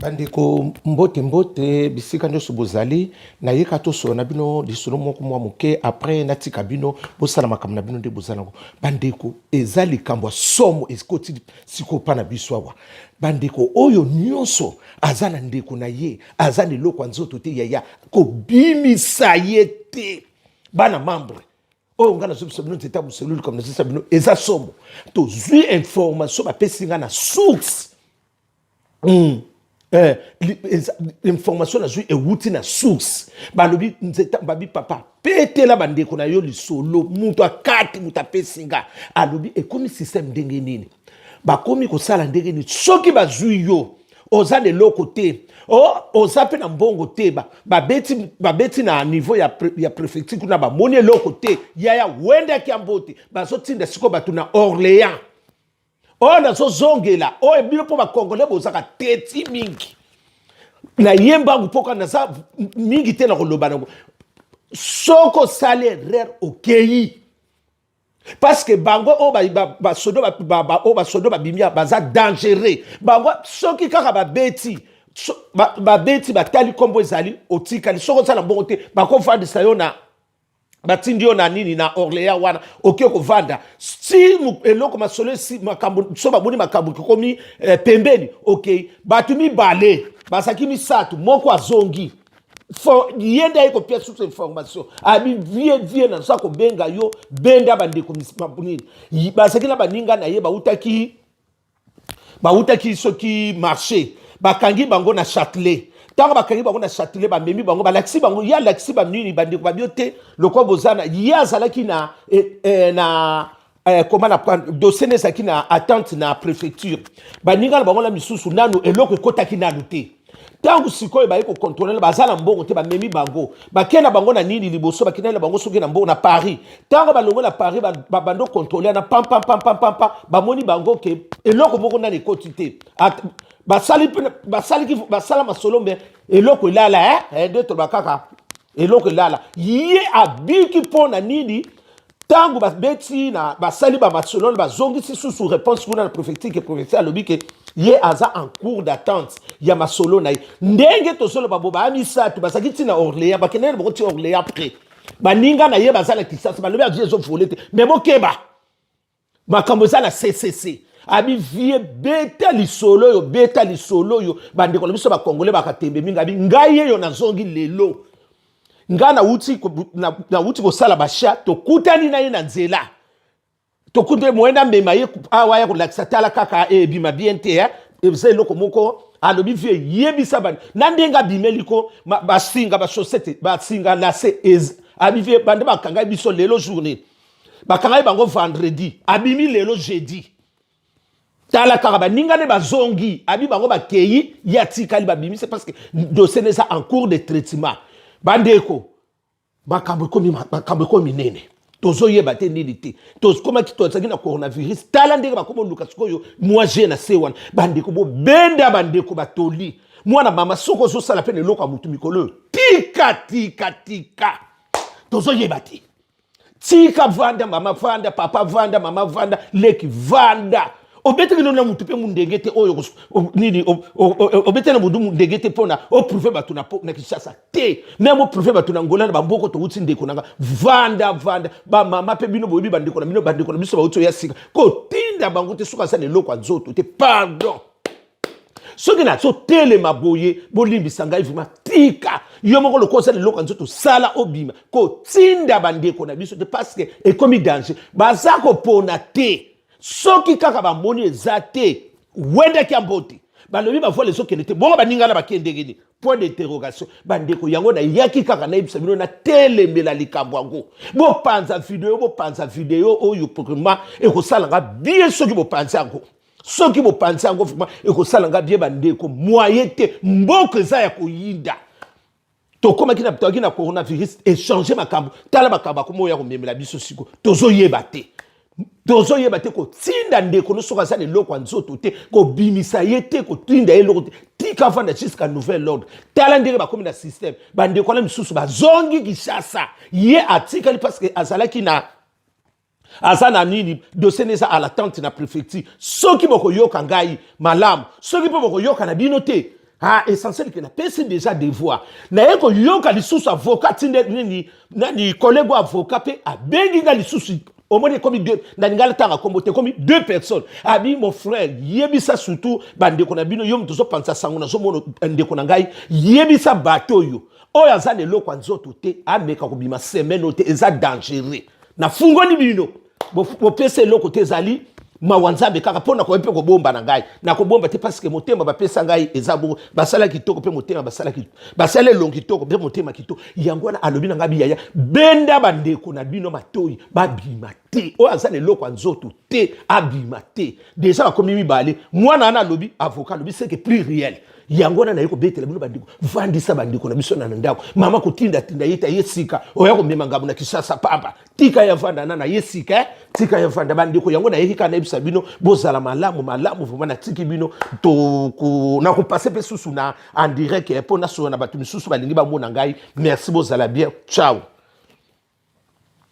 Bandeko mbote bisika nyoso bozali na yeka to so na bino lisolo moko mwa moke après natika bino bosala makambo na bino nde bozalango bandeko ezali kambwa somo esikoti sikopa na biso awa bandeko oyo nyonso azana ndeko na ye azana eloko nzoto te yaya ko bimisa ye te bana membre oyo ngana so biso bino teta muselulu comme ça bino eza somo to zui information ba pesinga na source information na zui ewuti na source balobi nzeta babi papa petela bandeko na yo lisolo mutu akati mutu apesinga alobi ekomi système ndenge nini bakomi kosala ndenge nini soki bazui yo oza de loko te oza pe na mbongo te babeti na niveau ya préfecture kuna bamoni eloko te yaya wende akiambote bazotinda siko bato na Orléans oyo nazozongela oyo ebilo mpo bakongole bozaka teti mingi na ye mbangu mpoka naza mingi te na koloba nango soko osali erreur okei parce que bango oyo basodo babimia baza dangereux bango soki kaka babeti batali kombo ezali otikali soko osala mbongo te bakovandisa yo na batindi yo na nini na Orléans wana oke kovanda si eloko masolo si makambo so baboni makambo komi pembeni okay batu mibale basaki misatu moko azongi for yenda iko pia source information abi vie na sako benga yo benda bandeko mismabunini basaki na baninga na ye bautaki soki marché bakangi bango na Châtelet tant bakangi bango na Châtelet bamemi bango balakisi bango ya lakisi bamnini bandeko babiote loko bozana ya zalaki na comment la prendre dossier nezaki na attente na préfecture baninga na bango la misusu nanu eloko ekotaki nanu te tangu sikoyo baye ko contrôler bazala mbongo te bamemi bango bakena bango na nini liboso bakena bango soki na mbongo na Paris tango balongo na Paris bando contrôler na pam bamoni bango ke eloko moko na ekoti te basala masolo mbe eloko elala ndeto bakaka eloko elala ye abiki pona nini tango babeti na basali masolo bazongisi susu réponse kuna na préfecture ke préfecture alobi ke ye aza en cours d'attente ya masolo na ye ndenge tozolo babo bamisatu basaki tina Orléans bakenene boko ti Orléans après baninga na ye bazala kisasa balobi aje zo volé te mais bokeba makambo za na CCC abi vie beta lisolo yo bandeko na biso ba congolais bakatembe minga bi ngai yo nazongi lelo nga na uti kosala basha tokutani na ye na nzela tokutani moenda mbema ye awa ya kolakisa tala kaka ebima bien te ebisa eloko moko alobi vie yebisa bani na ndenga bimeliko basinga bachaussette basinga lase abi vie bande bakanga biso lelo journée bakanga bango vendredi abimi lelo jeudi tala kaka baninga ne bazongi abi bango bakeyi ya tikali babimi c'est parce que dossier n'est en cours de traitement bandeko makambo komi nene tozo yeba te nini te tozo koma ki tozaki na coronavirus tala ndenge bakomo luka sikoyo moi je na sewan bandeko bo benda bandeko batoli mwana mama soko zo sala pe eloko mutu mikolo tika tozo yeba te tika vanda mama vanda papa vanda mama vanda leki vanda obeteli na mutu pe mundengete oyo nini obeteli na mutu mundengete pona o prouver batu na Kinshasa te même o prouver batu na Angola na bamboko to uti ndeko nanga vanda ba mama pe bino boyebi bandeko na bino bandeko na biso ba uti ya sika ko tinda bango te suka sa ne lokwa nzoto te pardon soki na so tele maboye bolimbisa ngai vima tika yo moko lokosa le lokwa nzoto sala obima ko tinda bandeko na biso te parce que ekomi danger bazako pona te soki kaka bamoni ezate wende kiambote balobi bavole soki nete bongo baninga na bakende gini point d'interrogation bandeko yango na yaki kaka na ibisa bino na telemela likambo yango bopanza video oyo programme ekosala nga bien soki bopanza yango vraiment ekosala nga bien bandeko moyen te mboko eza ya koyinda tokomaki na coronavirus échanger makambo tala makambo akomo ya komemela biso siko tozoyeba te ko tinda ndeko no soka sana eloko nzoto te ko bimisa ye te ko tinda eloko te tika vanda jusqu'à nouvel ordre tala ndenge bakomi na système bandeko na misusu bazongi Kinshasa ye atikali parce que azalaki na azana nini dossier neza à l'attente na préfecture soki boko yoka ngai malamu soki boko yoka na bino te Ah, essentiel que na pesi déjà devoir. Na yeko yoka lisusu avocat tinde nani collègue avocat pe a bengi nga lisusu au moins comme deux na ngala tanga comme comme deux personnes. Abi mon frère, yebisa surtout bande kona bino yom tozo pensa sango na zo mono ndeko na ngai yebisa bato yo. Oya za ne lokwa nzoto te ameka ko bima semaine te eza dangereux. Na fungoni bino. Bo pese loko te zali mawanzabe kaka pona ko mpe ko bomba na ngai na ko bomba te parce que motema ba pesa ngai ezabo basala kitoko pe motema basala kitoko basala longi kitoko pe motema kitoko yango na alobi na ngabi yaya benda bandeko na bino matoyi babima te o azane loko nzoto te abima te déjà bakomi mibale mwana na alobi avocat lobi c'est que plus réel yango na yeko betela bino bandiko vandisa bandiko na biso na ndako mama kotinda tinda yeta yesika oya ko mema ngabu na Kishasa pamba tika ya vanda na yesika tika ya vanda bandiko yango na yeka na ebisa bino bozala malamu vraiment na tiki bino to na ko passer pe susu na en direct et pona so na batu misusu balingi ba mona ngai merci bozala bien ciao.